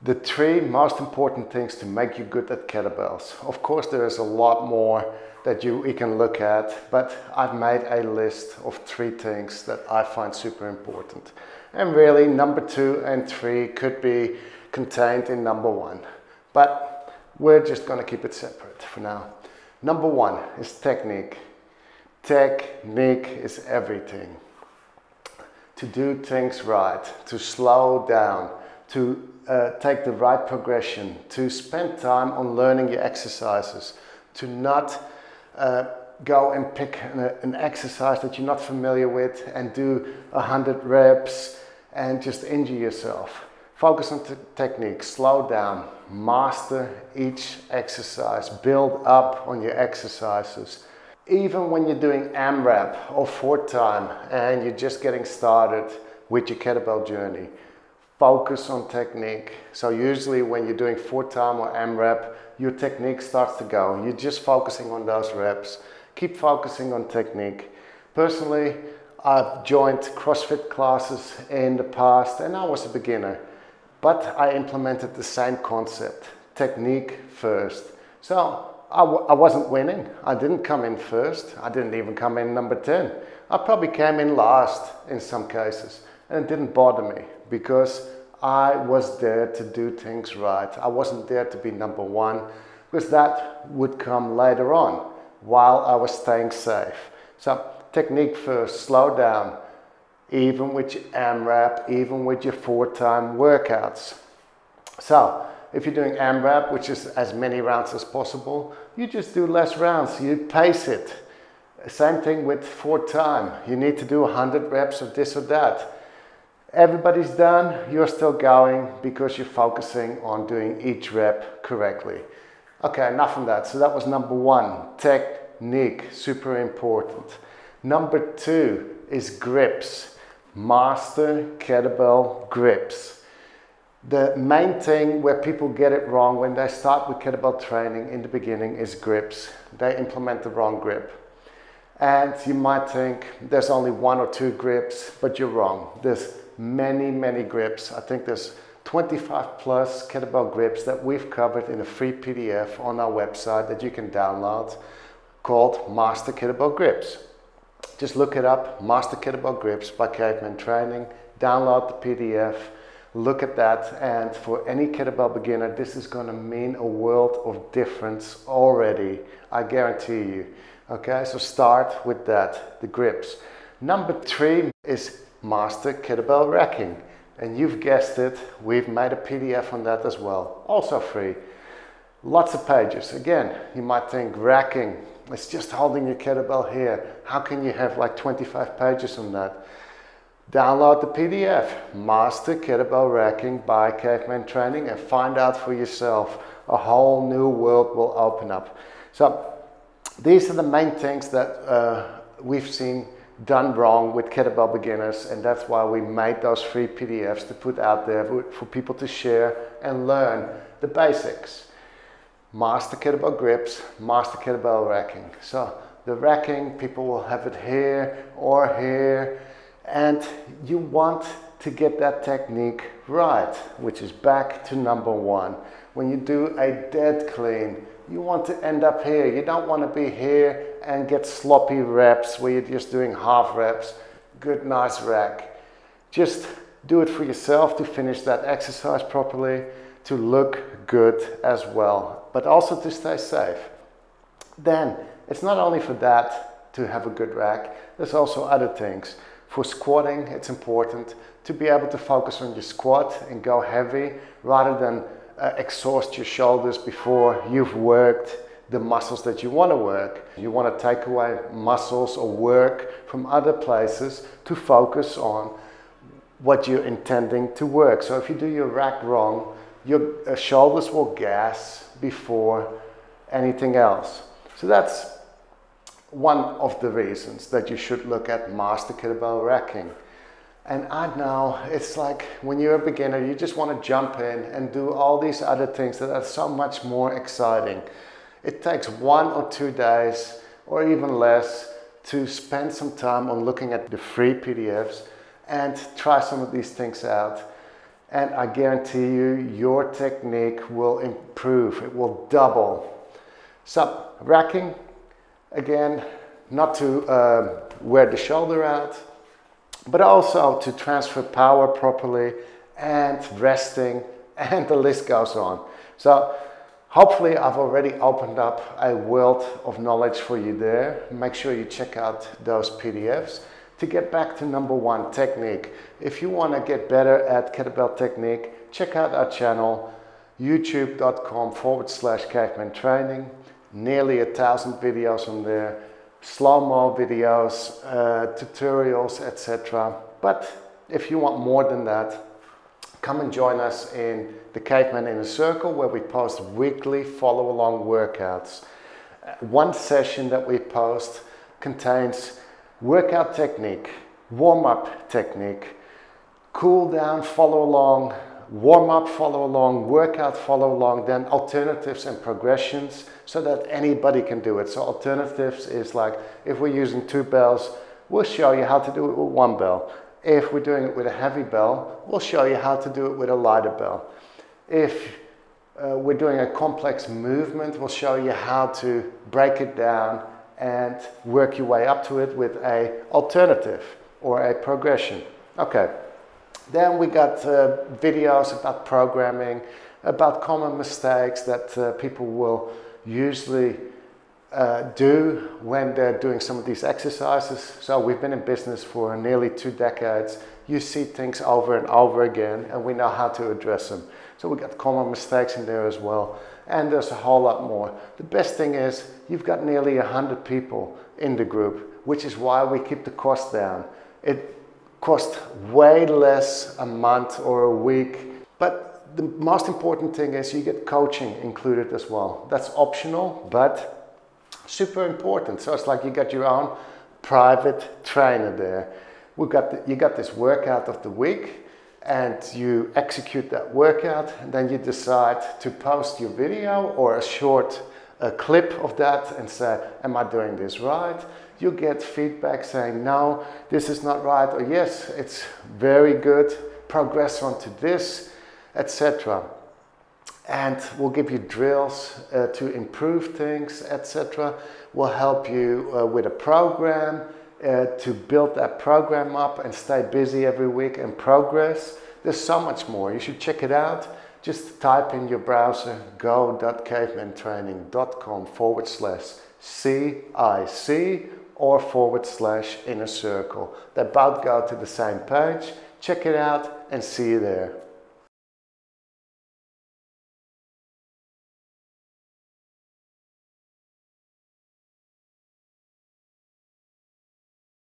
The three most important things to make you good at kettlebells. Of course, there is a lot more that you can look at, but I've made a list of three things that I find super important. And really, number 2 and 3 could be contained in number 1, but we're just going to keep it separate for now. Number 1 is technique. Technique is everything. To do things right, to slow down, to take the right progression, to spend time on learning your exercises, to not go and pick an exercise that you're not familiar with and do 100 reps and just injure yourself. Focus on technique, slow down, master each exercise, build up on your exercises. Even when you're doing AMRAP or 4-time and you're just getting started with your kettlebell journey, focus on technique. So usually when you're doing 4-time or AMRAP, your technique starts to go. You're just focusing on those reps. Keep focusing on technique. Personally, I've joined CrossFit classes in the past and I was a beginner, but I implemented the same concept, technique first. So I wasn't winning. I didn't come in first. I didn't even come in number 10. I probably came in last in some cases, and it didn't bother me because I was there to do things right. I wasn't there to be number 1 because that would come later on while I was staying safe. So technique first, slow down, even with your AMRAP, even with your 4-time workouts. So if you're doing AMRAP, which is as many rounds as possible, you just do less rounds, you pace it. Same thing with 4-time. You need to do 100 reps of this or that. Everybody's done, you're still going because you're focusing on doing each rep correctly. Okay, enough of that. So that was number 1, technique, super important. Number 2 is grips. Master kettlebell grips. The main thing where people get it wrong when they start with kettlebell training in the beginning is grips. They implement the wrong grip. And you might think there's only 1 or 2 grips, but you're wrong. There's many grips. I think there's 25 plus kettlebell grips that we've covered in a free PDF on our website that you can download called Master Kettlebell Grips. Just look it up, Master Kettlebell Grips by Cavemantraining. Download the PDF. Look at that, and for any kettlebell beginner, this is going to mean a world of difference already, I guarantee you. Okay, so start with that, the grips. Number 3 is Master Kettlebell Racking, and you've guessed it, we've made a PDF on that as well, also free. Lots of pages. Again, you might think racking, it's just holding your kettlebell here. How can you have like 25 pages on that? Download the PDF, Master Kettlebell Racking by Cavemantraining, and find out for yourself. A whole new world will open up. So these are the main things that we've seen done wrong with kettlebell beginners, and that's why we made those free PDFs to put out there for people to share and learn the basics. Master Kettlebell Grips, Master Kettlebell Racking. So the racking, people will have it here or here. And you want to get that technique right, which is back to number 1. When you do a dead clean, you want to end up here. You don't want to be here and get sloppy reps where you're just doing half reps. Good, nice rack. Just do it for yourself to finish that exercise properly, to look good as well, but also to stay safe. Then, it's not only for that to have a good rack, there's also other things. For squatting, it's important to be able to focus on your squat and go heavy rather than exhaust your shoulders before you've worked the muscles that you want to work. You want to take away muscles or work from other places to focus on what you're intending to work. So if you do your rack wrong, your shoulders will gas before anything else. So that's one of the reasons that you should look at Master Kettlebell Racking. And I know it's like when you're a beginner, you just want to jump in and do all these other things that are so much more exciting. It takes 1 or 2 days or even less to spend some time on looking at the free PDFs and try some of these things out. and I guarantee you your technique will improve, it will double. So racking, again, not to wear the shoulder out, but also to transfer power properly, and resting, and the list goes on. So hopefully I've already opened up a wealth of knowledge for you there. Make sure you check out those PDFs. To get back to number one, technique. If you want to get better at kettlebell technique, check out our channel, youtube.com/cavemantraining. Nearly 1,000 videos on there, slow-mo videos, tutorials, etc. But if you want more than that, come and join us in the Caveman Inner Circle, where we post weekly follow-along workouts. One session that we post contains workout technique, warm-up technique, cool down, follow along, warm-up, follow along, workout, follow along, then alternatives and progressions so that anybody can do it. So alternatives is like, if we're using 2 bells, we'll show you how to do it with 1 bell. If we're doing it with a heavy bell, we'll show you how to do it with a lighter bell. If we're doing a complex movement, we'll show you how to break it down and work your way up to it with a alternative or a progression. Okay, then we got videos about programming, about common mistakes that people will usually do when they're doing some of these exercises. So we've been in business for nearly 2 decades. You see things over and over again, and we know how to address them. So we got common mistakes in there as well. And there's a whole lot more. The best thing is you've got nearly 100 people in the group, which is why we keep the cost down. It costs way less a month or a week, but the most important thing is you get coaching included as well. That's optional, but super important. So it's like you got your own private trainer there. You got this workout of the week, and you execute that workout, and then you decide to post your video or a short clip of that and say, am I doing this right? You get feedback saying, no, this is not right, or yes, it's very good, progress onto this, etc. And we'll give you drills to improve things, etc. We'll help you with a program to build that program up and stay busy every week and progress. There's so much more. You should check it out. Just type in your browser go.cavemantraining.com/CIC or /inner circle. They both go to the same page. Check it out and see you there.